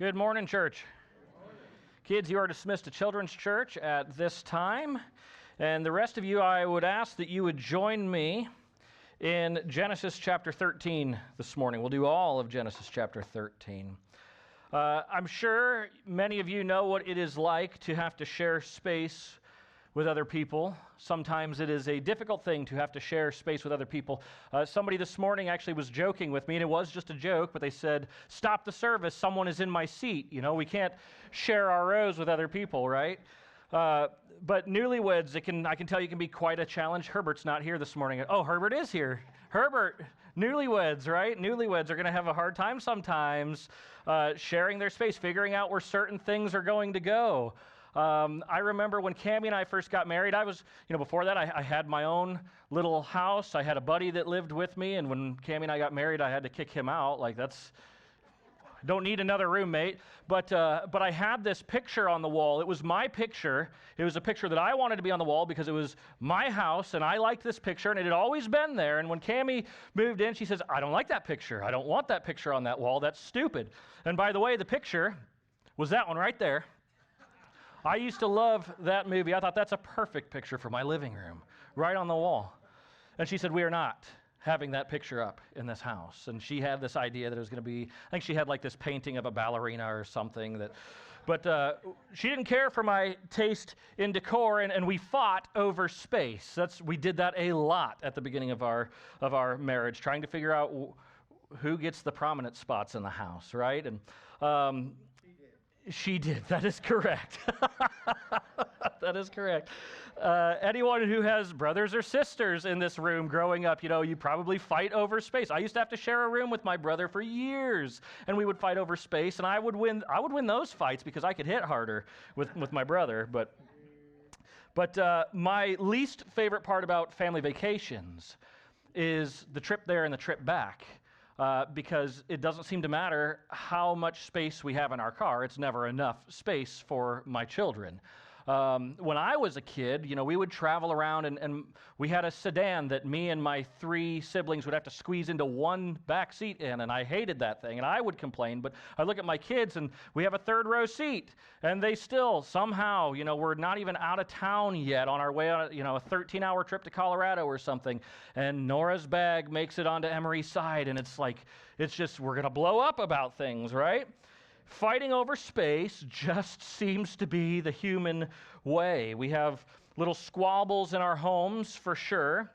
Good morning, church. Kids, you are dismissed to Children's Church at this time. And the rest of you, I would ask that you would join me in Genesis chapter 13 this morning. We'll do all of Genesis chapter 13. I'm sure many of you know what it is like to have to share space with other people. Sometimes it is a difficult thing to have to share space with other people. Somebody this morning actually was joking with me, and it was just a joke, but they said, "Stop the service, someone is in my seat." You know, we can't share our rows with other people, right? But newlyweds, I can tell you, can be quite a challenge. Herbert's not here this morning. Oh, Herbert is here. Herbert, newlyweds, right? Newlyweds are going to have a hard time sometimes sharing their space, figuring out where certain things are going to go. I remember when Cammie and I first got married, before that I had my own little house. I had a buddy that lived with me, and when Cammie and I got married, I had to kick him out. Don't need another roommate. But I had this picture on the wall. It was my picture. It was a picture that I wanted to be on the wall because it was my house, and I liked this picture, and it had always been there. And when Cammie moved in, she says, "I don't like that picture. I don't want that picture on that wall. That's stupid." And by the way, the picture was that one right there. I used to love that movie. I thought that's a perfect picture for my living room, right on the wall. And she said, "We are not having that picture up in this house." And she had this idea that it was going to be, I think she had like this painting of a ballerina or something. But she didn't care for my taste in decor, and we fought over space. We did that a lot at the beginning of our marriage, trying to figure out who gets the prominent spots in the house, right? And she did. That is correct. That is correct. Anyone who has brothers or sisters in this room growing up, you probably fight over space. I used to have to share a room with my brother for years, and we would fight over space, and I would win those fights because I could hit harder with my brother. But my least favorite part about family vacations is the trip there and the trip back. Because it doesn't seem to matter how much space we have in our car. It's never enough space for my children. When I was a kid, we would travel around, and we had a sedan that me and my 3 siblings would have to squeeze into one back seat in, and I hated that thing, and I would complain. But I look at my kids, and we have a 3rd-row seat, and they still somehow, we're not even out of town yet on our way on a 13-hour trip to Colorado or something, and Nora's bag makes it onto Emery's side, and it's just we're going to blow up about things, right? Fighting over space just seems to be the human way. We have little squabbles in our homes for sure,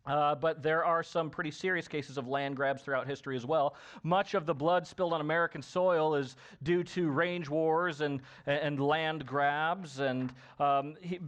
but there are some pretty serious cases of land grabs throughout history as well. Much of the blood spilled on American soil is due to range wars and land grabs. And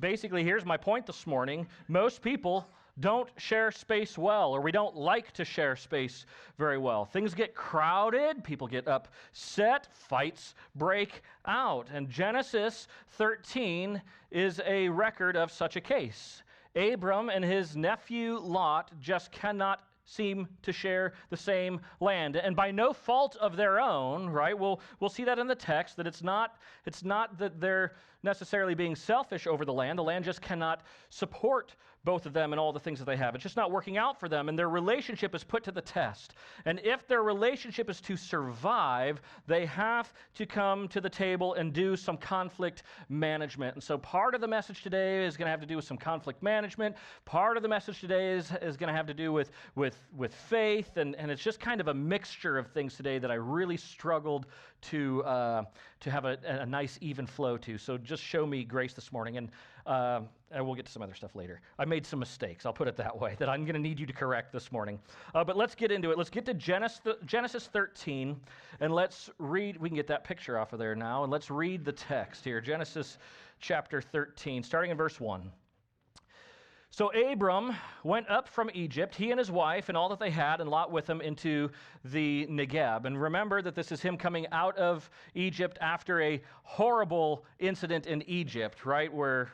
basically, here's my point this morning. Most people don't share space well, or we don't like to share space very well. Things get crowded, people get upset, fights break out. And Genesis 13 is a record of such a case. Abram and his nephew Lot just cannot seem to share the same land, and by no fault of their own, right? We'll see that in the text, that it's not that they're necessarily being selfish over the land. The land just cannot support both of them and all the things that they have. It's just not working out for them, and their relationship is put to the test. And if their relationship is to survive, they have to come to the table and do some conflict management. And so part of the message today is going to have to do with some conflict management. Part of the message today is going to have to do with faith, and it's just kind of a mixture of things today that I really struggled to have a nice even flow to. So just show me grace this morning, and we'll get to some other stuff later. I made some mistakes, I'll put it that way, that I'm going to need you to correct this morning. But let's get into it. Let's get to Genesis 13, and let's read. We can get that picture off of there now, and let's read the text here. Genesis chapter 13, starting in verse 1. So Abram went up from Egypt, he and his wife and all that they had, and Lot with him, into the Negeb. And remember that this is him coming out of Egypt after a horrible incident in Egypt, right, where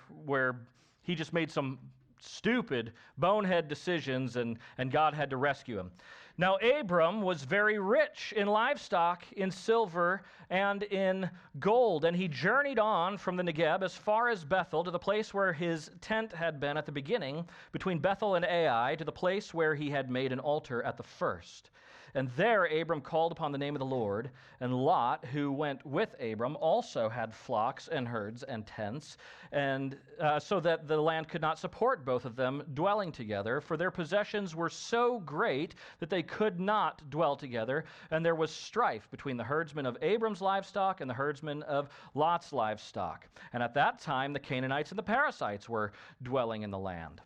he just made some stupid, bonehead decisions, and God had to rescue him. Now Abram was very rich in livestock, in silver, and in gold, and he journeyed on from the Negeb as far as Bethel, to the place where his tent had been at the beginning, between Bethel and Ai, to the place where he had made an altar at the first. And there Abram called upon the name of the Lord, and Lot, who went with Abram, also had flocks and herds and tents, and so that the land could not support both of them dwelling together, for their possessions were so great that they could not dwell together, and there was strife between the herdsmen of Abram's livestock and the herdsmen of Lot's livestock. And at that time the Canaanites and the Perizzites were dwelling in the land.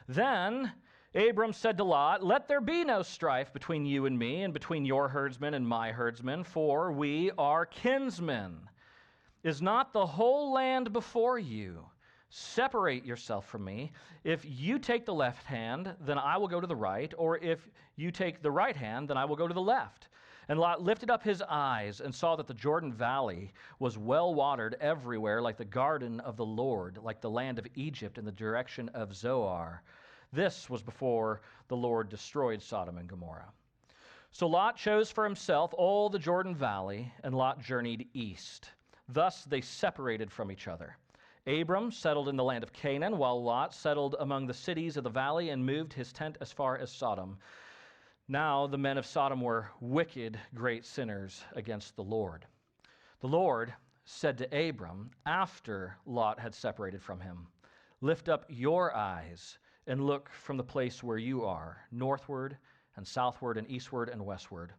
Then Abram said to Lot, "Let there be no strife between you and me, and between your herdsmen and my herdsmen, for we are kinsmen. Is not the whole land before you? Separate yourself from me. If you take the left hand, then I will go to the right, or if you take the right hand, then I will go to the left." And Lot lifted up his eyes and saw that the Jordan Valley was well watered everywhere, like the garden of the Lord, like the land of Egypt in the direction of Zoar. This was before the Lord destroyed Sodom and Gomorrah. So Lot chose for himself all the Jordan Valley, and Lot journeyed east. Thus they separated from each other. Abram settled in the land of Canaan, while Lot settled among the cities of the valley and moved his tent as far as Sodom. Now the men of Sodom were wicked, great sinners against the Lord. The Lord said to Abram, after Lot had separated from him, "Lift up your eyes and look from the place where you are, northward and southward and eastward and westward.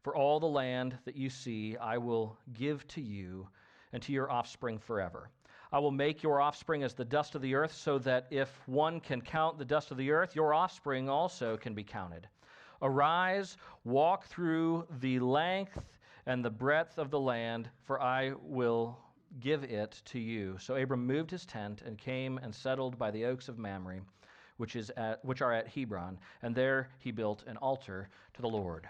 For all the land that you see I will give to you and to your offspring forever. I will make your offspring as the dust of the earth, so that if one can count the dust of the earth, your offspring also can be counted. Arise, walk through the length and the breadth of the land, for I will give it to you." So Abram moved his tent and came and settled by the oaks of Mamre, which are at Hebron, and there he built an altar to the Lord.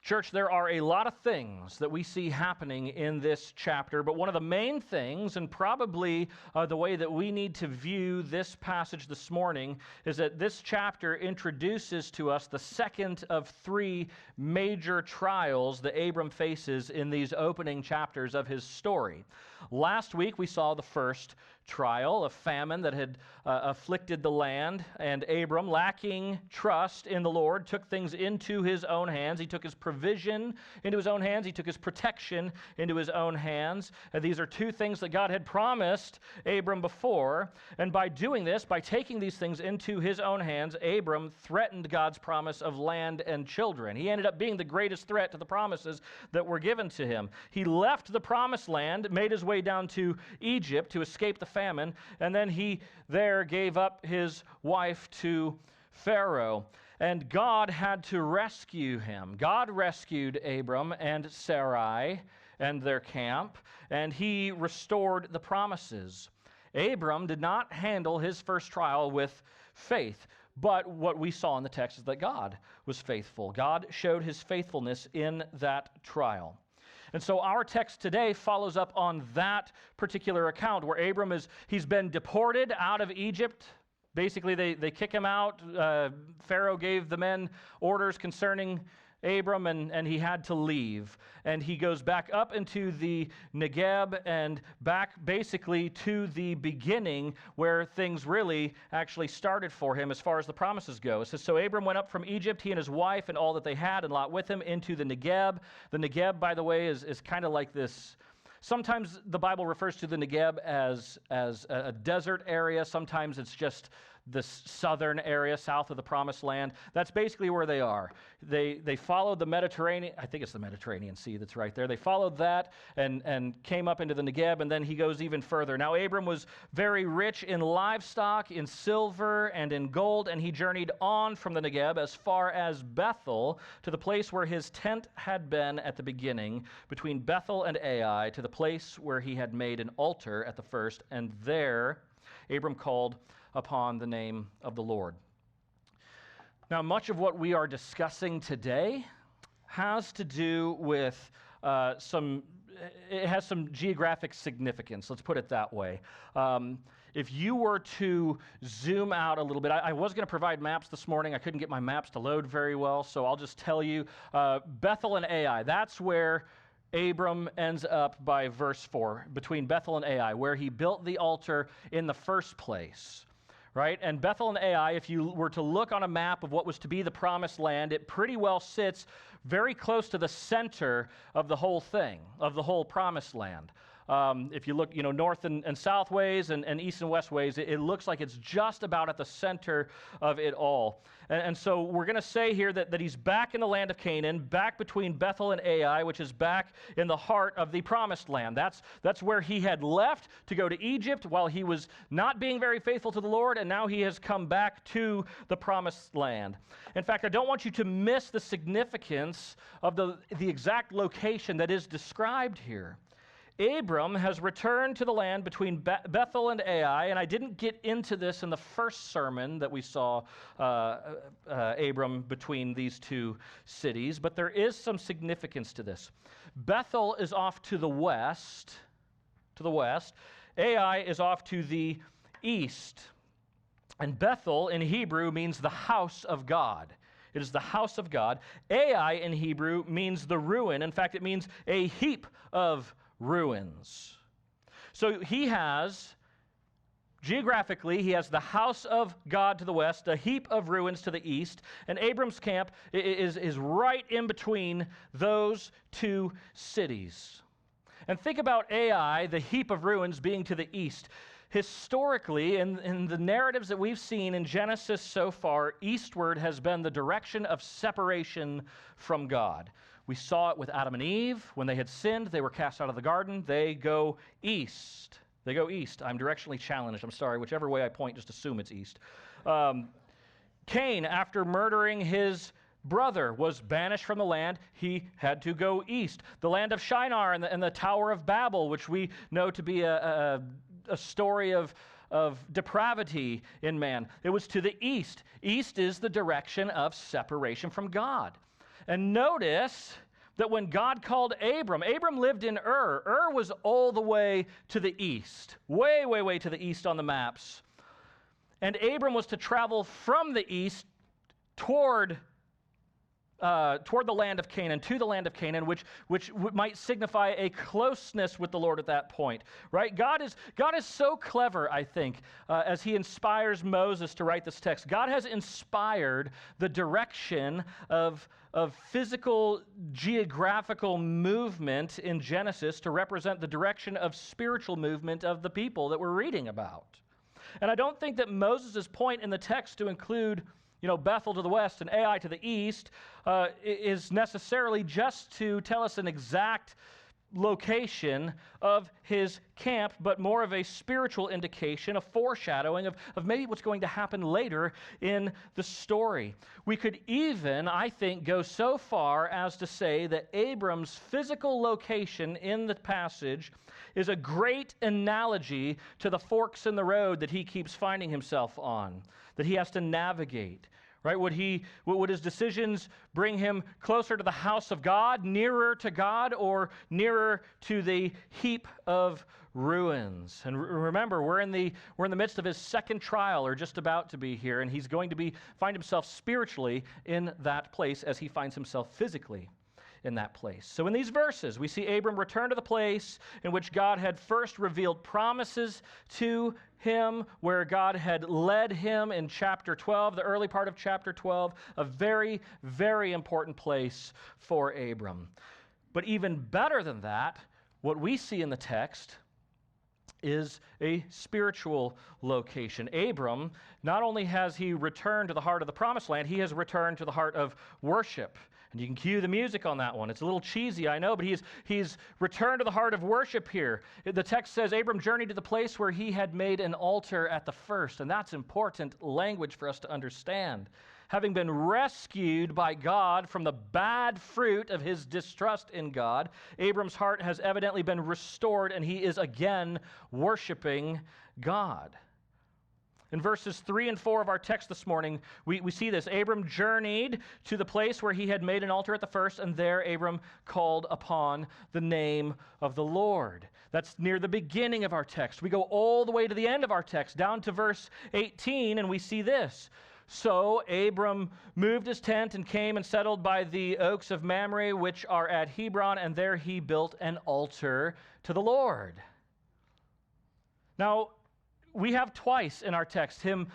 Church, there are a lot of things that we see happening in this chapter, but one of the main things, and probably the way that we need to view this passage this morning, is that this chapter introduces to us the second of three major trials that Abram faces in these opening chapters of his story. Last week we saw the first trial, a famine that had afflicted the land, and Abram, lacking trust in the Lord, took things into his own hands. He took his provision into his own hands. He took his protection into his own hands. And these are two things that God had promised Abram before. And by doing this, by taking these things into his own hands, Abram threatened God's promise of land and children. He ended up being the greatest threat to the promises that were given to him. He left the promised land, made his way down to Egypt to escape the famine, and then he there gave up his wife to Pharaoh. And God had to rescue him. God rescued Abram and Sarai and their camp, and he restored the promises. Abram did not handle his first trial with faith, but what we saw in the text is that God was faithful. God showed his faithfulness in that trial. And so our text today follows up on that particular account where Abram he's been deported out of Egypt. Basically, they kick him out. Pharaoh gave the men orders concerning Abram, and he had to leave. And he goes back up into the Negeb and back basically to the beginning where things really actually started for him as far as the promises go. It says, so Abram went up from Egypt, he and his wife and all that they had, and Lot with him, into the Negeb. The Negeb, by the way, is kind of like this. Sometimes the Bible refers to the Negeb as a desert area. Sometimes it's just this southern area south of the Promised Land. That's basically where they are. They followed the Mediterranean. I think it's the Mediterranean Sea that's right there. They followed that and came up into the Negeb, and then he goes even further. Now Abram was very rich in livestock, in silver, and in gold, and he journeyed on from the Negeb as far as Bethel, to the place where his tent had been at the beginning, between Bethel and Ai, to the place where he had made an altar at the first, and there Abram called upon the name of the Lord. Now, much of what we are discussing today has to do with some geographic significance. Let's put it that way. If you were to zoom out a little bit, I was going to provide maps this morning. I couldn't get my maps to load very well, so I'll just tell you. Bethel and Ai, that's where Abram ends up by verse 4, between Bethel and Ai, where he built the altar in the first place. right? And Bethel and Ai, if you were to look on a map of what was to be the promised land, it pretty well sits very close to the center of the whole thing, of the whole promised land. If you look, north and south ways and east and west ways, it looks like it's just about at the center of it all. And so we're going to say here that he's back in the land of Canaan, back between Bethel and Ai, which is back in the heart of the promised land. That's where he had left to go to Egypt while he was not being very faithful to the Lord, and now he has come back to the promised land. In fact, I don't want you to miss the significance of the exact location that is described here. Abram has returned to the land between Bethel and Ai, and I didn't get into this in the first sermon that we saw Abram between these two cities, but there is some significance to this. Bethel is off to the west, Ai is off to the east, and Bethel in Hebrew means the house of God. It is the house of God. Ai in Hebrew means the ruin. In fact, it means a heap of ruins. So geographically, he has the house of God to the west, a heap of ruins to the east, and Abram's camp is right in between those two cities. And think about Ai, the heap of ruins, being to the east. Historically, in the narratives that we've seen in Genesis so far, eastward has been the direction of separation from God. We saw it with Adam and Eve. When they had sinned, they were cast out of the garden. They go east. I'm directionally challenged. I'm sorry. Whichever way I point, just assume it's east. Cain, after murdering his brother, was banished from the land. He had to go east. The land of Shinar and the Tower of Babel, which we know to be a story of depravity in man. It was to the east. East is the direction of separation from God. And notice that when God called Abram lived in Ur. Ur was all the way to the east, way, way, way to the east on the maps. And Abram was to travel from the east toward the land of Canaan, to the land of Canaan, which might signify a closeness with the Lord at that point, right? God is so clever, I think, as he inspires Moses to write this text. God has inspired the direction of physical, geographical movement in Genesis to represent the direction of spiritual movement of the people that we're reading about. And I don't think that Moses' point in the text to include Bethel to the west and Ai to the east is necessarily just to tell us an exact location of his camp, but more of a spiritual indication, a foreshadowing of maybe what's going to happen later in the story. We could even, I think, go so far as to say that Abram's physical location in the passage is a great analogy to the forks in the road that he keeps finding himself on, that he has to navigate. Right? Would his decisions bring him closer to the house of God, nearer to God, or nearer to the heap of ruins? And remember, we're in the midst of his second trial, or just about to be here, and he's going to find himself spiritually in that place as he finds himself physically in that place. So in these verses, we see Abram return to the place in which God had first revealed promises to him, where God had led him in chapter 12, the early part of chapter 12, a very, very important place for Abram. But even better than that, what we see in the text is a spiritual location. Abram, not only has he returned to the heart of the promised land, he has returned to the heart of worship. And you can cue the music on that one. It's a little cheesy, I know, but he's returned to the heart of worship here. The text says Abram journeyed to the place where he had made an altar at the first, and that's important language for us to understand. Having been rescued by God from the bad fruit of his distrust in God, Abram's heart has evidently been restored, and he is again worshiping God. In verses 3 and 4 of our text this morning, we see this. Abram journeyed to the place where he had made an altar at the first, and there Abram called upon the name of the Lord. That's near the beginning of our text. We go all the way to the end of our text, down to verse 18, and we see this. So Abram moved his tent and came and settled by the oaks of Mamre, which are at Hebron, and there he built an altar to the Lord. Now, we have twice in our text him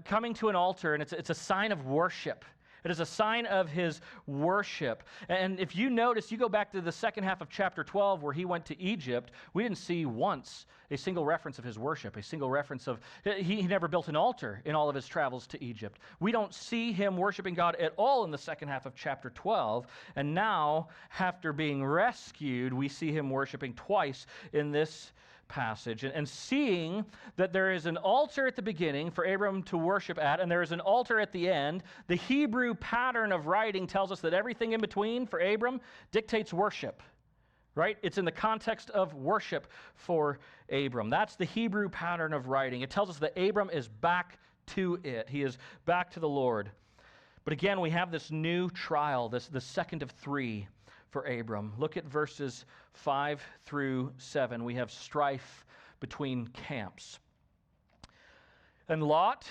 coming to an altar, and it's a sign of worship. It is a sign of his worship. And if you notice, you go back to the second half of chapter 12 where he went to Egypt, we didn't see once a single reference of his worship, a single reference of, he never built an altar in all of his travels to Egypt. We don't see him worshiping God at all in the second half of chapter 12. And now, after being rescued, we see him worshiping twice in this passage, and seeing that there is an altar at the beginning for Abram to worship at, and there is an altar at the end. The Hebrew pattern of writing tells us that everything in between for Abram dictates worship, right? It's in the context of worship for Abram. That's the Hebrew pattern of writing. It tells us that Abram is back to it. He is back to the Lord. But again, we have this new trial, the second of three for Abram. Look at verses 5 through 7. We have strife between camps. And Lot,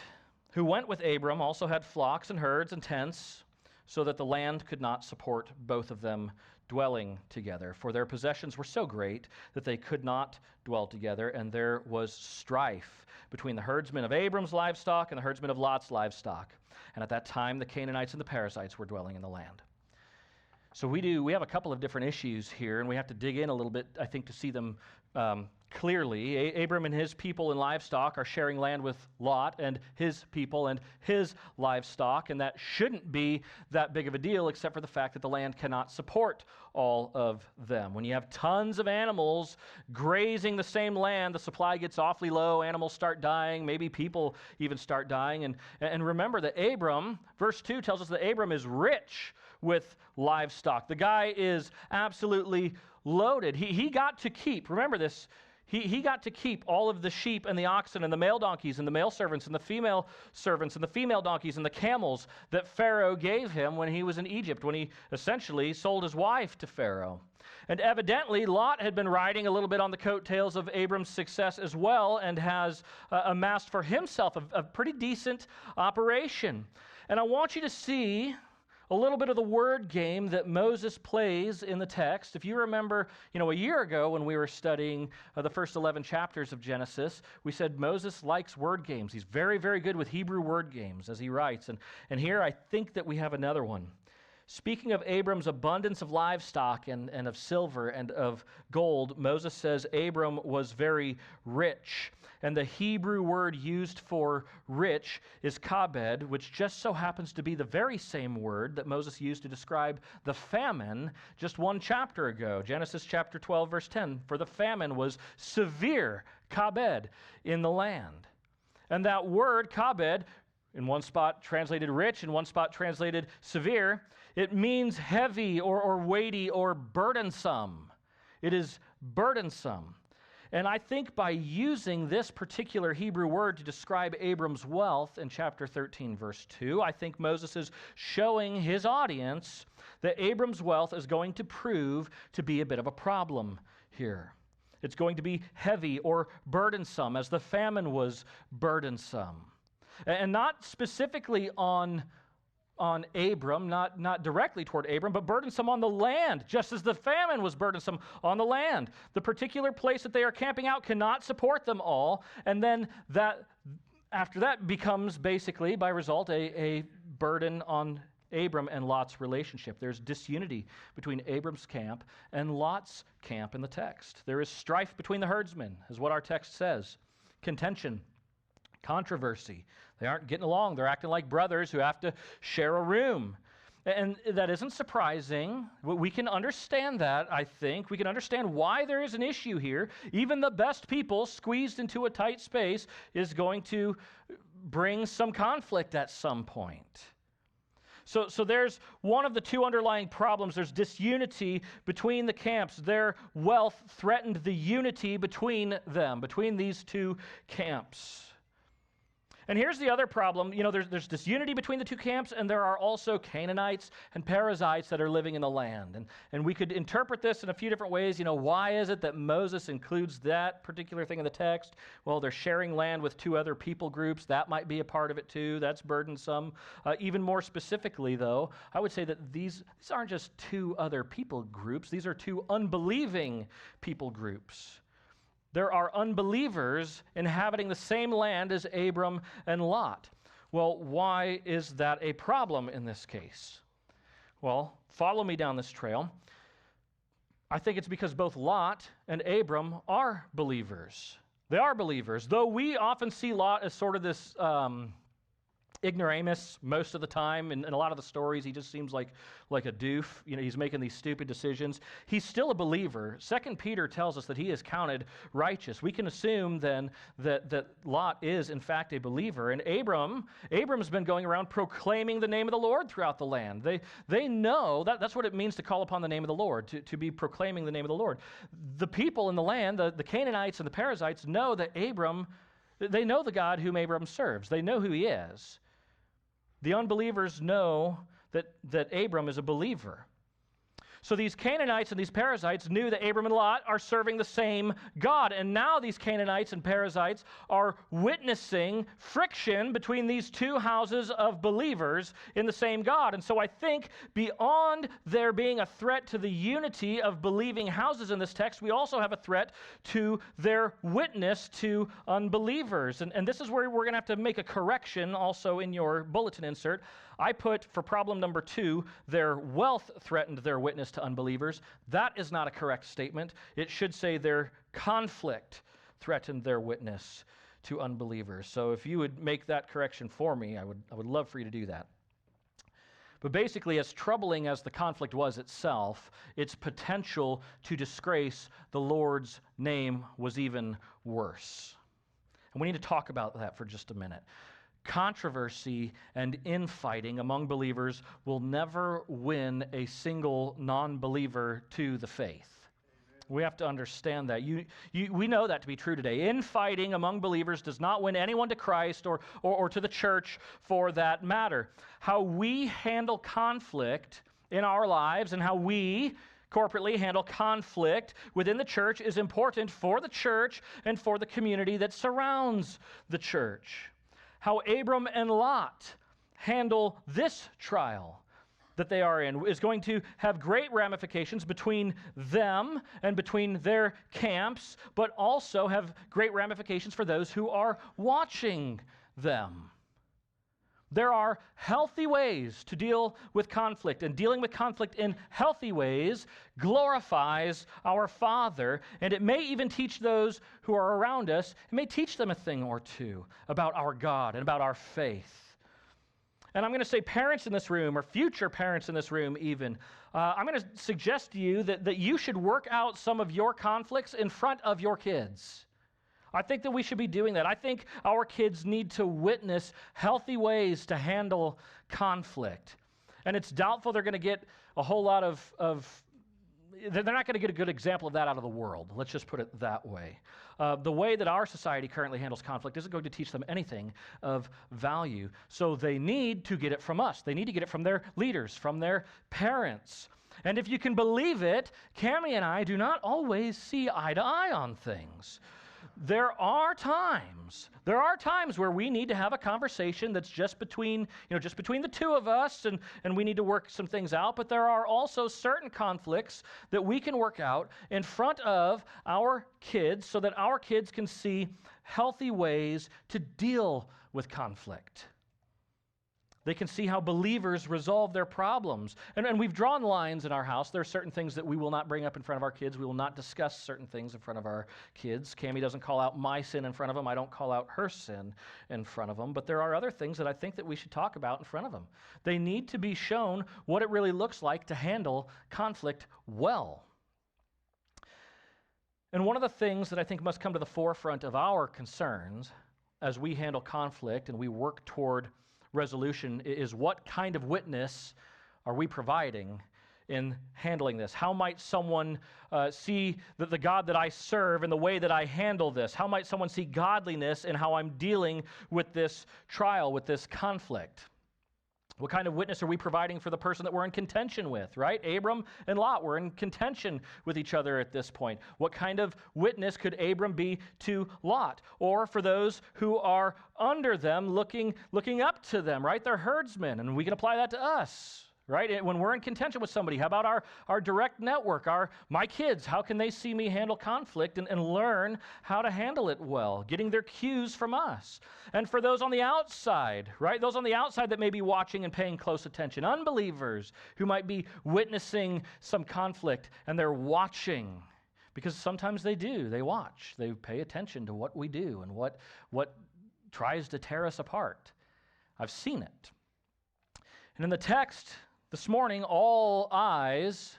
who went with Abram, also had flocks and herds and tents, so that the land could not support both of them dwelling together. For their possessions were so great that they could not dwell together, and there was strife between the herdsmen of Abram's livestock and the herdsmen of Lot's livestock. And at that time the Canaanites and the Perizzites were dwelling in the land. So we have a couple of different issues here, and we have to dig in a little bit, I think, to see them clearly. Abram and his people and livestock are sharing land with Lot and his people and his livestock, and that shouldn't be that big of a deal, except for the fact that the land cannot support all of them. When you have tons of animals grazing the same land, the supply gets awfully low, animals start dying, maybe people even start dying. And remember that Abram, verse 2 tells us that Abram is rich with livestock. The guy is absolutely loaded. He got to keep, remember this, he got to keep all of the sheep and the oxen and the male donkeys and the male servants and the female servants and the female donkeys and the camels that Pharaoh gave him when he was in Egypt, when he essentially sold his wife to Pharaoh. And evidently, Lot had been riding a little bit on the coattails of Abram's success as well, and has amassed for himself a pretty decent operation. And I want you to see a little bit of the word game that Moses plays in the text. If you remember, a year ago when we were studying the first 11 chapters of Genesis, we said Moses likes word games. He's very, very good with Hebrew word games as he writes. And here I think that we have another one. Speaking of Abram's abundance of livestock and of silver and of gold, Moses says Abram was very rich. And the Hebrew word used for rich is kabed, which just so happens to be the very same word that Moses used to describe the famine just one chapter ago. Genesis chapter 12, verse 10. For the famine was severe, kabed, in the land. And that word, kabed, in one spot translated rich, in one spot translated severe, it means heavy or weighty or burdensome. It is burdensome. And I think by using this particular Hebrew word to describe Abram's wealth in chapter 13, verse 2, I think Moses is showing his audience that Abram's wealth is going to prove to be a bit of a problem here. It's going to be heavy or burdensome, as the famine was burdensome. And not specifically on Abram, not directly toward Abram, but burdensome on the land, just as the famine was burdensome on the land. The particular place that they are camping out cannot support them all, and then after that becomes basically, by result, a burden on Abram and Lot's relationship. There's disunity between Abram's camp and Lot's camp in the text. There is strife between the herdsmen, is what our text says. Contention, controversy. They aren't getting along. They're acting like brothers who have to share a room. And that isn't surprising. We can understand that, I think. We can understand why there is an issue here. Even the best people squeezed into a tight space is going to bring some conflict at some point. So there's one of the two underlying problems. There's disunity between the camps. Their wealth threatened the unity between them, between these two camps. And here's the other problem. There's disunity between the two camps, and there are also Canaanites and Perizzites that are living in the land. And we could interpret this in a few different ways. Why is it that Moses includes that particular thing in the text? Well, they're sharing land with two other people groups. That might be a part of it too. That's burdensome. Even more specifically, though, I would say that these aren't just two other people groups. These are two unbelieving people groups. there are unbelievers inhabiting the same land as Abram and Lot. Well, why is that a problem in this case? Well, follow me down this trail. I think it's because both Lot and Abram are believers. They are believers, though we often see Lot as sort of this ignoramus most of the time. In a lot of the stories, he just seems like a doof. He's making these stupid decisions. He's still a believer. 2 Peter tells us that he is counted righteous. We can assume then that Lot is, in fact, a believer. And Abram's been going around proclaiming the name of the Lord throughout the land. They know that's what it means to call upon the name of the Lord, to be proclaiming the name of the Lord. The people in the land, the Canaanites and the Perizzites, know that they know the God whom Abram serves. They know who he is. The unbelievers know that Abram is a believer. So these Canaanites and these Perizzites knew that Abram and Lot are serving the same God. And now these Canaanites and Perizzites are witnessing friction between these two houses of believers in the same God. And so I think beyond there being a threat to the unity of believing houses in this text, we also have a threat to their witness to unbelievers. And this is where we're going to have to make a correction also in your bulletin insert. I put, for problem number 2, their wealth threatened their witness to unbelievers. That is not a correct statement. It should say their conflict threatened their witness to unbelievers. So if you would make that correction for me, I would love for you to do that. But basically, as troubling as the conflict was itself, its potential to disgrace the Lord's name was even worse. And we need to talk about that for just a minute. Controversy and infighting among believers will never win a single non-believer to the faith. We have to understand that. We know that to be true today. Infighting among believers does not win anyone to Christ or to the church for that matter. How we handle conflict in our lives and how we corporately handle conflict within the church is important for the church and for the community that surrounds the church. How Abram and Lot handle this trial that they are in is going to have great ramifications between them and between their camps, but also have great ramifications for those who are watching them. There are healthy ways to deal with conflict, and dealing with conflict in healthy ways glorifies our Father, and it may even teach those who are around us, it may teach them a thing or two about our God and about our faith. And I'm going to say parents in this room, or future parents in this room even, I'm going to suggest to you that you should work out some of your conflicts in front of your kids. I think that we should be doing that. I think our kids need to witness healthy ways to handle conflict. And it's doubtful they're going to get a whole lot they're not going to get a good example of that out of the world. Let's just put it that way. The way that our society currently handles conflict isn't going to teach them anything of value. So they need to get it from us. They need to get it from their leaders, from their parents. And if you can believe it, Cammie and I do not always see eye to eye on things. There are times where we need to have a conversation that's just between the two of us, and we need to work some things out. But there are also certain conflicts that we can work out in front of our kids so that our kids can see healthy ways to deal with conflict. They can see how believers resolve their problems. And we've drawn lines in our house. There are certain things that we will not bring up in front of our kids. We will not discuss certain things in front of our kids. Cammie doesn't call out my sin in front of them. I don't call out her sin in front of them. But there are other things that I think that we should talk about in front of them. They need to be shown what it really looks like to handle conflict well. And one of the things that I think must come to the forefront of our concerns as we handle conflict and we work toward resolution is what kind of witness are we providing in handling this? How might someone see the God that I serve and the way that I handle this? How might someone see godliness in how I'm dealing with this trial, with this conflict? What kind of witness are we providing for the person that we're in contention with, right? Abram and Lot were in contention with each other at this point. What kind of witness could Abram be to Lot? Or for those who are under them, looking up to them, right? They're herdsmen, and we can apply that to us, right? When we're in contention with somebody, how about our direct network, my kids? How can they see me handle conflict and learn how to handle it well, getting their cues from us? And for those on the outside, right? Those on the outside that may be watching and paying close attention, unbelievers who might be witnessing some conflict and they're watching, because sometimes they do. They watch. They pay attention to what we do and what tries to tear us apart. I've seen it. And in the text this morning, all eyes,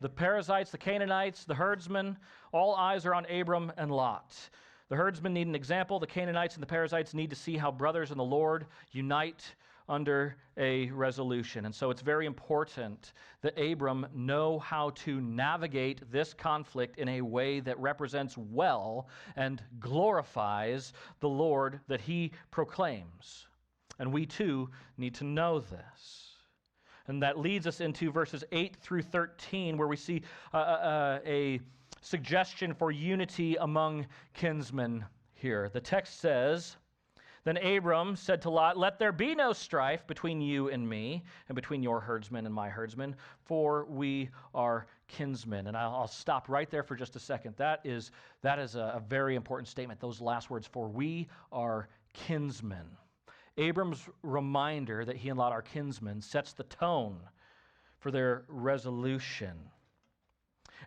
the Perizzites, the Canaanites, the herdsmen, all eyes are on Abram and Lot. The herdsmen need an example. The Canaanites and the Perizzites need to see how brothers in the Lord unite under a resolution. And so it's very important that Abram know how to navigate this conflict in a way that represents well and glorifies the Lord that he proclaims. And we too need to know this. And that leads us into verses 8 through 13, where we see a suggestion for unity among kinsmen here. The text says, "Then Abram said to Lot, 'Let there be no strife between you and me, and between your herdsmen and my herdsmen, for we are kinsmen.'" And I'll stop right there for just a second. That is a very important statement, those last words, "for we are kinsmen." Abram's reminder that he and Lot are kinsmen sets the tone for their resolution.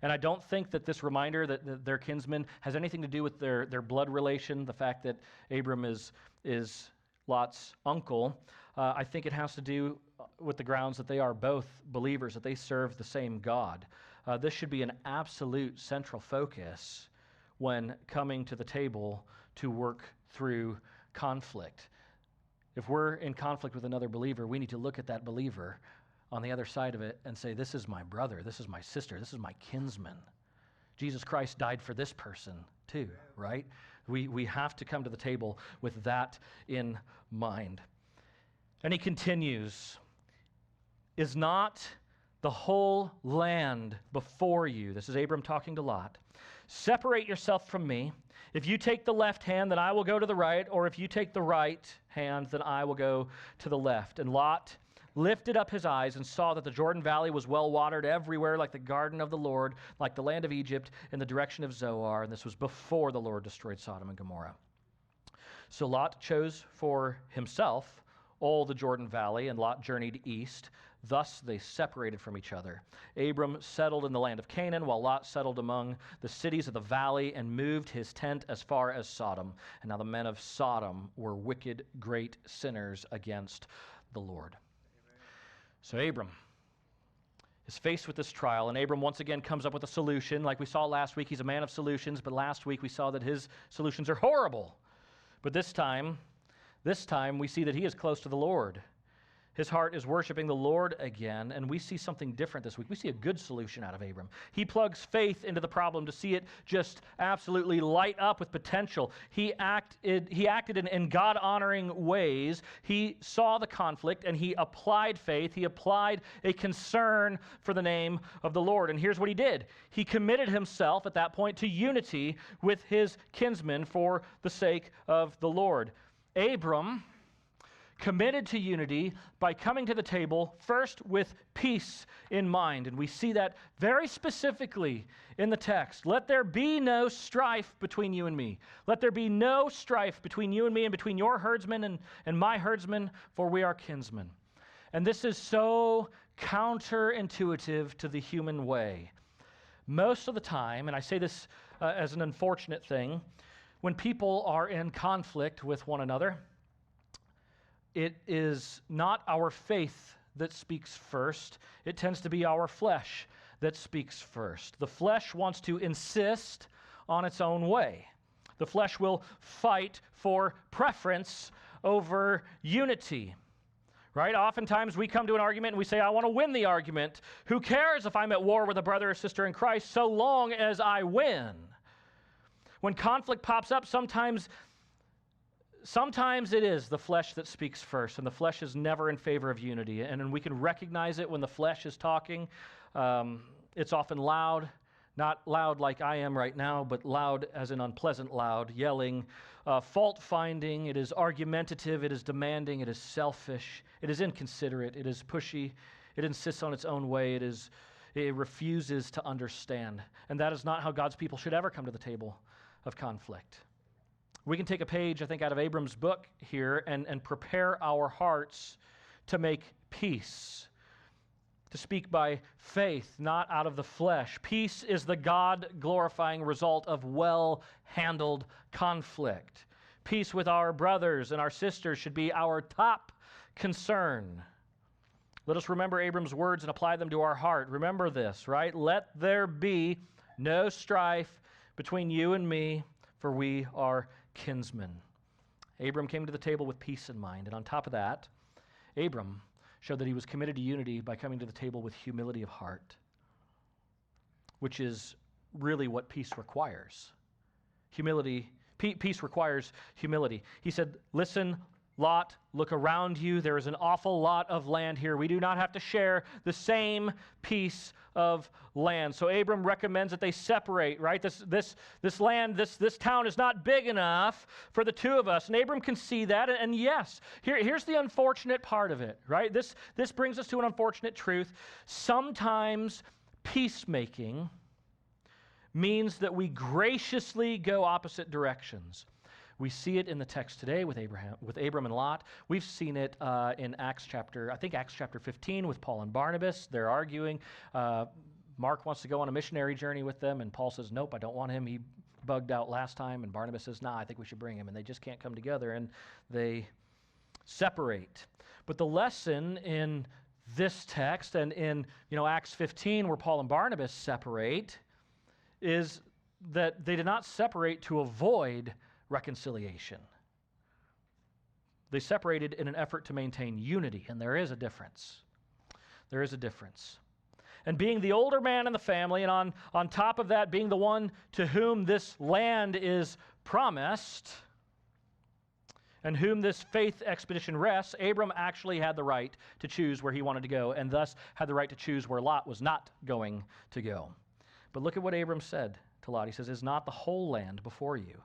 And I don't think that this reminder that they're kinsmen has anything to do with their blood relation, the fact that Abram is Lot's uncle. I think it has to do with the grounds that they are both believers, that they serve the same God. This should be an absolute central focus when coming to the table to work through conflict. If we're in conflict with another believer, we need to look at that believer on the other side of it and say, this is my brother, this is my sister, this is my kinsman. Jesus Christ died for this person too, right? We have to come to the table with that in mind. And he continues, "Is not the whole land before you?" This is Abram talking to Lot. "Separate yourself from me. If you take the left hand, then I will go to the right, or if you take the right hand, then I will go to the left." And Lot lifted up his eyes and saw that the Jordan Valley was well watered everywhere, like the garden of the Lord, like the land of Egypt, in the direction of Zoar. And this was before the Lord destroyed Sodom and Gomorrah. So Lot chose for himself all the Jordan Valley, and Lot journeyed east. Thus they separated from each other. Abram settled in the land of Canaan, while Lot settled among the cities of the valley and moved his tent as far as Sodom. And now the men of Sodom were wicked, great sinners against the Lord. So Abram is faced with this trial, and Abram once again comes up with a solution. Like we saw last week, he's a man of solutions, but last week we saw that his solutions are horrible. But this time we see that he is close to the Lord. His heart is worshiping the Lord again, and we see something different this week. We see a good solution out of Abram. He plugs faith into the problem to see it just absolutely light up with potential. He acted in God-honoring ways. He saw the conflict, and he applied faith. He applied a concern for the name of the Lord. And here's what he did. He committed himself at that point to unity with his kinsmen for the sake of the Lord. Abram committed to unity by coming to the table first with peace in mind. And we see that very specifically in the text. "Let there be no strife between you and me. Let there be no strife between you and me and between your herdsmen and my herdsmen, for we are kinsmen." And this is so counterintuitive to the human way. Most of the time, and I say this as an unfortunate thing, when people are in conflict with one another, it is not our faith that speaks first. It tends to be our flesh that speaks first. The flesh wants to insist on its own way. The flesh will fight for preference over unity, right? Oftentimes we come to an argument and we say, I want to win the argument. Who cares if I'm at war with a brother or sister in Christ so long as I win? When conflict pops up, sometimes it is the flesh that speaks first, and the flesh is never in favor of unity. And we can recognize it when the flesh is talking. It's often loud, not loud like I am right now, but loud as in unpleasant loud, yelling, fault-finding. It is argumentative, it is demanding, it is selfish, it is inconsiderate, it is pushy, It insists on its own way. It refuses to understand. And that is not how God's people should ever come to the table of conflict. We can take a page, I think, out of Abram's book here and prepare our hearts to make peace, to speak by faith, not out of the flesh. Peace is the God-glorifying result of well-handled conflict. Peace with our brothers and our sisters should be our top concern. Let us remember Abram's words and apply them to our heart. Remember this, right? Let there be no strife between you and me, for we are kinsmen. Abram came to the table with peace in mind, and on top of that, Abram showed that he was committed to unity by coming to the table with humility of heart, which is really what peace requires. Peace requires humility. He said, listen, Lot, look around you. There is an awful lot of land here. We do not have to share the same piece of land. So Abram recommends that they separate, right? This land, this town is not big enough for the two of us. And Abram can see that. And yes, here's the unfortunate part of it, right? This brings us to an unfortunate truth. Sometimes peacemaking means that we graciously go opposite directions. We see it in the text today with Abram and Lot. We've seen it in Acts chapter 15 with Paul and Barnabas. They're arguing. Mark wants to go on a missionary journey with them, and Paul says, nope, I don't want him. He bugged out last time. And Barnabas says, nah, I think we should bring him. And they just can't come together, and they separate. But the lesson in this text and in Acts 15, where Paul and Barnabas separate, is that they did not separate to avoid reconciliation. They separated in an effort to maintain unity, and there is a difference. There is a difference. And being the older man in the family, and on top of that, being the one to whom this land is promised, and whom this faith expedition rests, Abram actually had the right to choose where he wanted to go, and thus had the right to choose where Lot was not going to go. But look at what Abram said to Lot. He says, is not the whole land before you?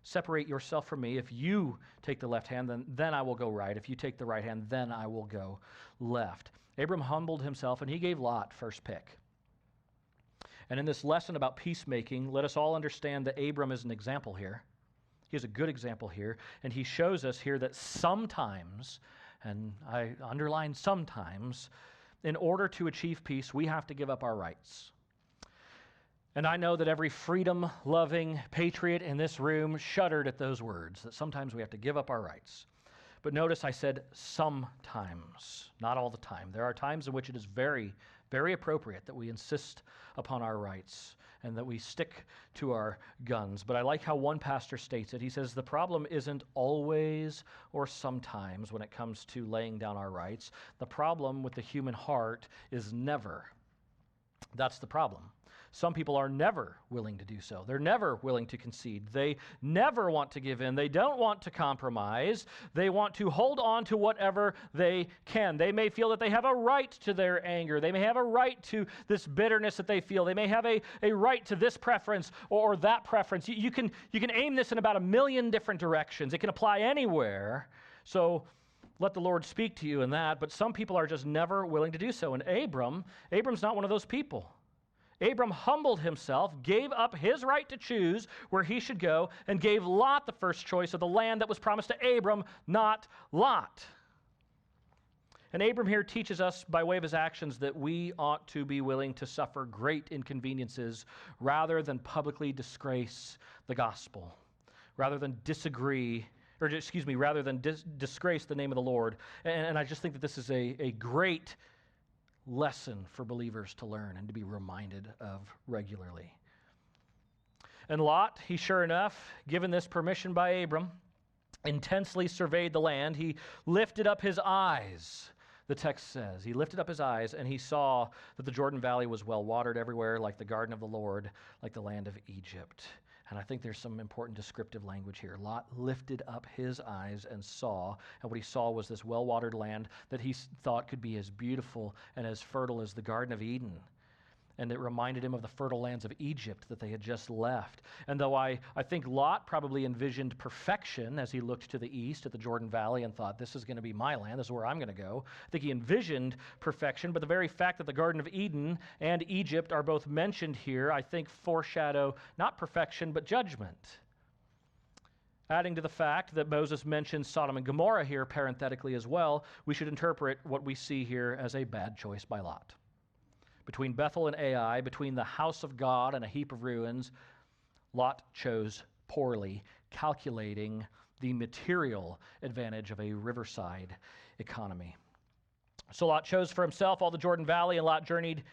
Separate yourself from me. If you take the left hand, then I will go right. If you take the right hand, then I will go left. Abram humbled himself, and he gave Lot first pick. And in this lesson about peacemaking, let us all understand that Abram is an example here. He is a good example here, and he shows us here that sometimes, and I underline sometimes, in order to achieve peace, we have to give up our rights. And I know that every freedom-loving patriot in this room shuddered at those words, that sometimes we have to give up our rights. But notice I said sometimes, not all the time. There are times in which it is very, very appropriate that we insist upon our rights and that we stick to our guns. But I like how one pastor states it. He says, the problem isn't always or sometimes when it comes to laying down our rights. The problem with the human heart is never. That's the problem. Some people are never willing to do so. They're never willing to concede. They never want to give in. They don't want to compromise. They want to hold on to whatever they can. They may feel that they have a right to their anger. They may have a right to this bitterness that they feel. They may have a right to this preference or that preference. You can aim this in about a million different directions. It can apply anywhere. So let the Lord speak to you in that. But some people are just never willing to do so. And Abram's not one of those people. Abram humbled himself, gave up his right to choose where he should go, and gave Lot the first choice of the land that was promised to Abram, not Lot. And Abram here teaches us by way of his actions that we ought to be willing to suffer great inconveniences rather than publicly disgrace the gospel, rather than disgrace the name of the Lord. And I just think that this is a great lesson for believers to learn and to be reminded of regularly. And Lot, he sure enough, given this permission by Abram, intensely surveyed the land. He lifted up his eyes, the text says. He lifted up his eyes, and he saw that the Jordan Valley was well watered everywhere, like the garden of the Lord, like the land of Egypt. And I think there's some important descriptive language here. Lot lifted up his eyes and saw, and what he saw was this well-watered land that he thought could be as beautiful and as fertile as the Garden of Eden. and it reminded him of the fertile lands of Egypt that they had just left. And though I think Lot probably envisioned perfection as he looked to the east at the Jordan Valley and thought, this is going to be my land, this is where I'm going to go. I think he envisioned perfection, but the very fact that the Garden of Eden and Egypt are both mentioned here, I think foreshadow not perfection, but judgment. Adding to the fact that Moses mentions Sodom and Gomorrah here parenthetically as well, we should interpret what we see here as a bad choice by Lot. Between Bethel and Ai, between the house of God and a heap of ruins, Lot chose poorly, calculating the material advantage of a riverside economy. So Lot chose for himself all the Jordan Valley, and Lot journeyed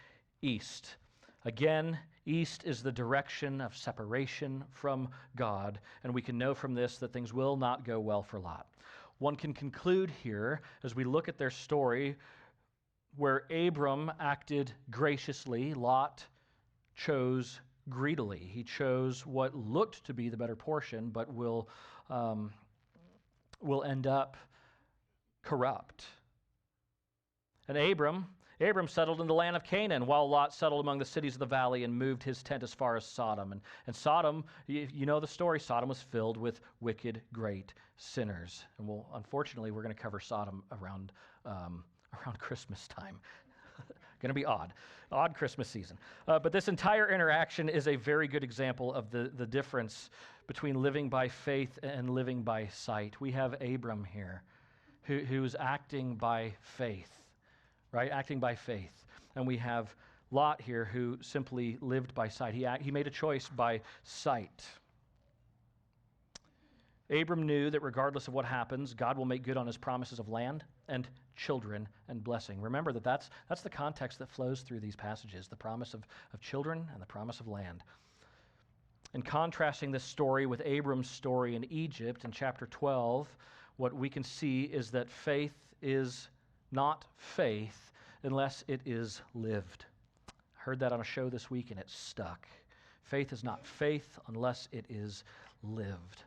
east. Again, east is the direction of separation from God, and we can know from this that things will not go well for Lot. One can conclude here, as we look at their story, where Abram acted graciously, Lot chose greedily. He chose what looked to be the better portion, but will end up corrupt. And Abram settled in the land of Canaan, while Lot settled among the cities of the valley and moved his tent as far as Sodom. And Sodom, you know the story, Sodom was filled with wicked, great sinners. And unfortunately, we're going to cover Sodom around Christmas time. Going to be odd Christmas season. But this entire interaction is a very good example of the difference between living by faith and living by sight. We have Abram here, who's acting by faith. Right, acting by faith. And we have Lot here who simply lived by sight. He made a choice by sight. Abram knew that regardless of what happens, God will make good on his promises of land and children and blessing. Remember that's the context that flows through these passages, the promise of children and the promise of land. In contrasting this story with Abram's story in Egypt in chapter 12, what we can see is that faith is not faith unless it is lived. I heard that on a show this week and it stuck. Faith is not faith unless it is lived.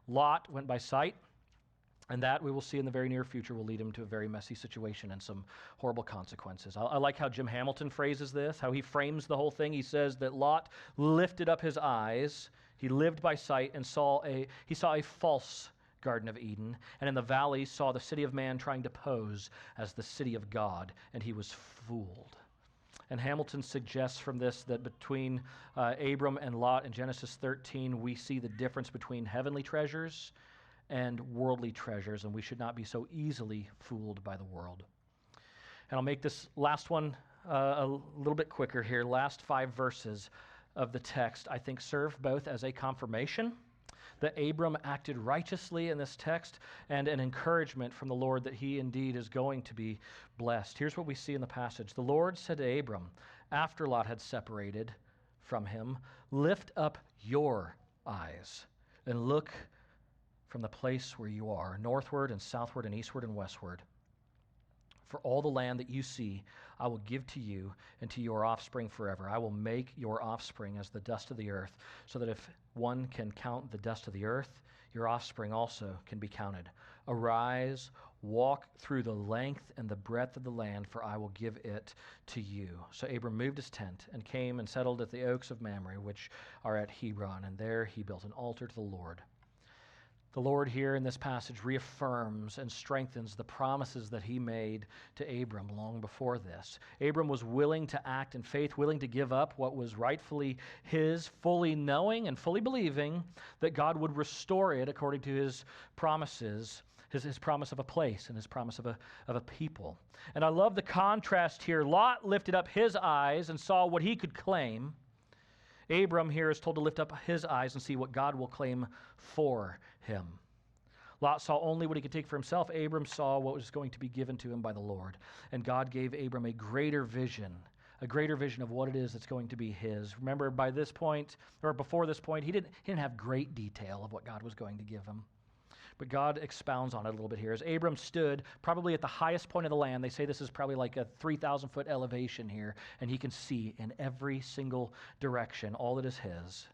Lot went by sight, and that we will see in the very near future will lead him to a very messy situation and some horrible consequences. I like how Jim Hamilton phrases this, how he frames the whole thing. He says that Lot lifted up his eyes, he lived by sight, and he saw a false Garden of Eden, and in the valley saw the city of man trying to pose as the city of God, and he was fooled. And Hamilton suggests from this that between Abram and Lot in Genesis 13, we see the difference between heavenly treasures and worldly treasures, and we should not be so easily fooled by the world. And I'll make this last one a little bit quicker here. Last 5 verses of the text, I think, serve both as a confirmation that Abram acted righteously in this text and an encouragement from the Lord that he indeed is going to be blessed. Here's what we see in the passage. The Lord said to Abram, after Lot had separated from him, lift up your eyes and look from the place where you are, northward and southward and eastward and westward. For all the land that you see, I will give to you and to your offspring forever. I will make your offspring as the dust of the earth, so that if one can count the dust of the earth, your offspring also can be counted. Arise, walk through the length and the breadth of the land, for I will give it to you. So Abram moved his tent and came and settled at the oaks of Mamre, which are at Hebron, and there he built an altar to the Lord. The Lord here in this passage reaffirms and strengthens the promises that he made to Abram long before this. Abram was willing to act in faith, willing to give up what was rightfully his, fully knowing and fully believing that God would restore it according to his promises, his promise of a place and his promise of a people. And I love the contrast here. Lot lifted up his eyes and saw what he could claim. Abram here is told to lift up his eyes and see what God will claim for him. Lot saw only what he could take for himself. Abram saw what was going to be given to him by the Lord. And God gave Abram a greater vision of what it is that's going to be his. Remember, by this point, or before this point, he didn't have great detail of what God was going to give him. But God expounds on it a little bit here. As Abram stood probably at the highest point of the land, they say this is probably like a 3,000-foot elevation here, and he can see in every single direction all that is his.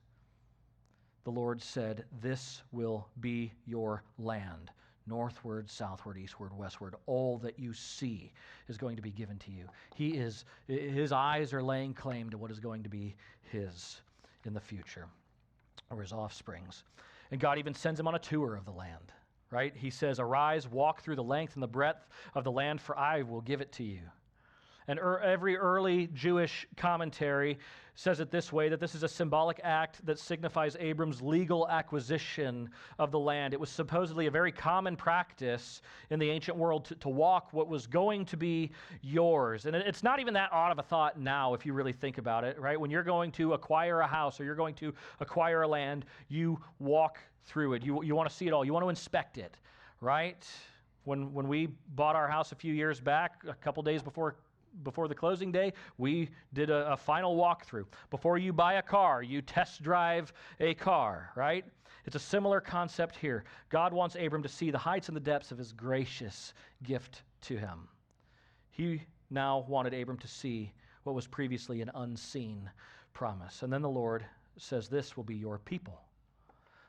The Lord said, "This will be your land, northward, southward, eastward, westward. All that you see is going to be given to you. His eyes are laying claim to what is going to be his in the future, or his offspring's. And God even sends him on a tour of the land, right? He says, arise, walk through the length and the breadth of the land, for I will give it to you. And every early Jewish commentary says it this way, that this is a symbolic act that signifies Abram's legal acquisition of the land. It was supposedly a very common practice in the ancient world to walk what was going to be yours. And it's not even that odd of a thought now if you really think about it, right? When you're going to acquire a house or you're going to acquire a land, you walk through it. You want to see it all. You want to inspect it, right? When we bought our house a few years back, a couple days before the closing day, we did a final walkthrough. Before you buy a car, you test drive a car, right? It's a similar concept here. God wants Abram to see the heights and the depths of his gracious gift to him. He now wanted Abram to see what was previously an unseen promise. And then the Lord says, this will be your people.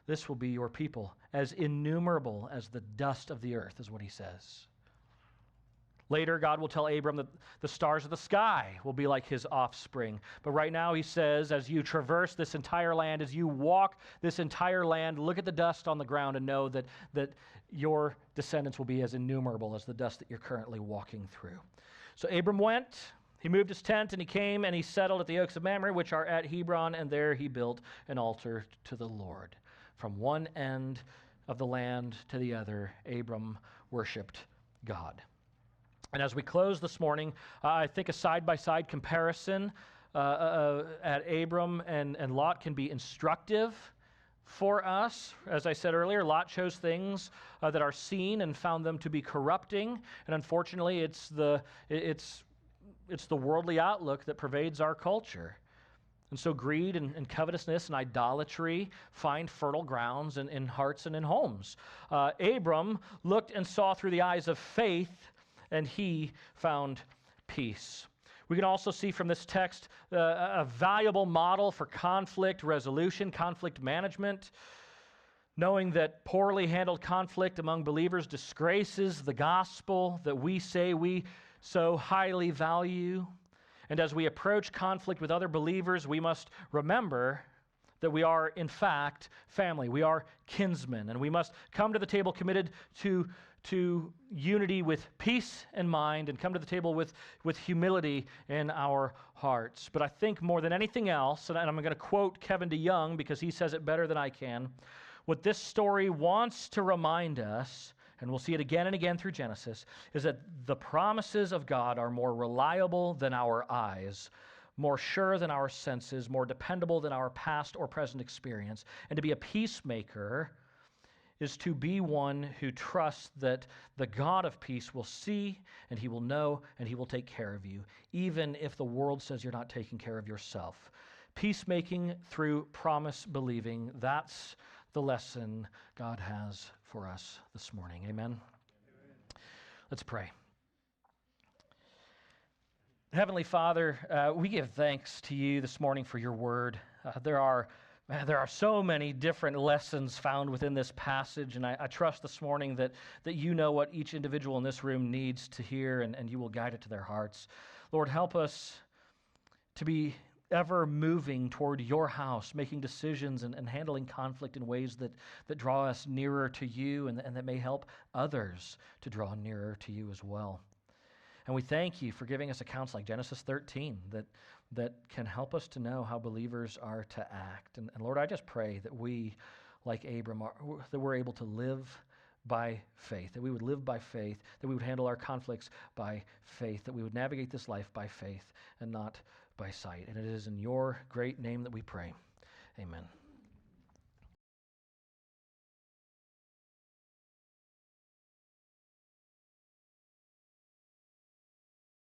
This will be your people, as innumerable as the dust of the earth, is what he says. Later, God will tell Abram that the stars of the sky will be like his offspring. But right now, he says, as you traverse this entire land, as you walk this entire land, look at the dust on the ground and know that your descendants will be as innumerable as the dust that you're currently walking through. So Abram went, he moved his tent, and he came and he settled at the oaks of Mamre, which are at Hebron, and there he built an altar to the Lord. From one end of the land to the other, Abram worshiped God. And as we close this morning, I think a side-by-side comparison at Abram and Lot can be instructive for us. As I said earlier, Lot chose things that are seen and found them to be corrupting. And unfortunately, it's the worldly outlook that pervades our culture. And so greed and covetousness and idolatry find fertile grounds in hearts and in homes. Abram looked and saw through the eyes of faith, and he found peace. We can also see from this text a valuable model for conflict resolution, conflict management, knowing that poorly handled conflict among believers disgraces the gospel that we say we so highly value. And as we approach conflict with other believers, we must remember that we are, in fact, family. We are kinsmen, and we must come to the table committed to unity with peace in mind and come to the table with humility in our hearts. But I think more than anything else, and I'm going to quote Kevin DeYoung because he says it better than I can, what this story wants to remind us, and we'll see it again and again through Genesis, is that the promises of God are more reliable than our eyes, more sure than our senses, more dependable than our past or present experience. And to be a peacemaker is to be one who trusts that the God of peace will see and he will know and he will take care of you, even if the world says you're not taking care of yourself. Peacemaking through promise believing, that's the lesson God has for us this morning. Amen? Let's pray. Heavenly Father, we give thanks to you this morning for your word. There are so many different lessons found within this passage, and I trust this morning that you know what each individual in this room needs to hear, and you will guide it to their hearts. Lord, help us to be ever moving toward your house, making decisions and handling conflict in ways that draw us nearer to you and that may help others to draw nearer to you as well. And we thank you for giving us accounts like Genesis 13 that can help us to know how believers are to act. And Lord, I just pray that we, like Abram, that we're able to live by faith, that we would live by faith, that we would handle our conflicts by faith, that we would navigate this life by faith and not by sight. And it is in your great name that we pray. Amen.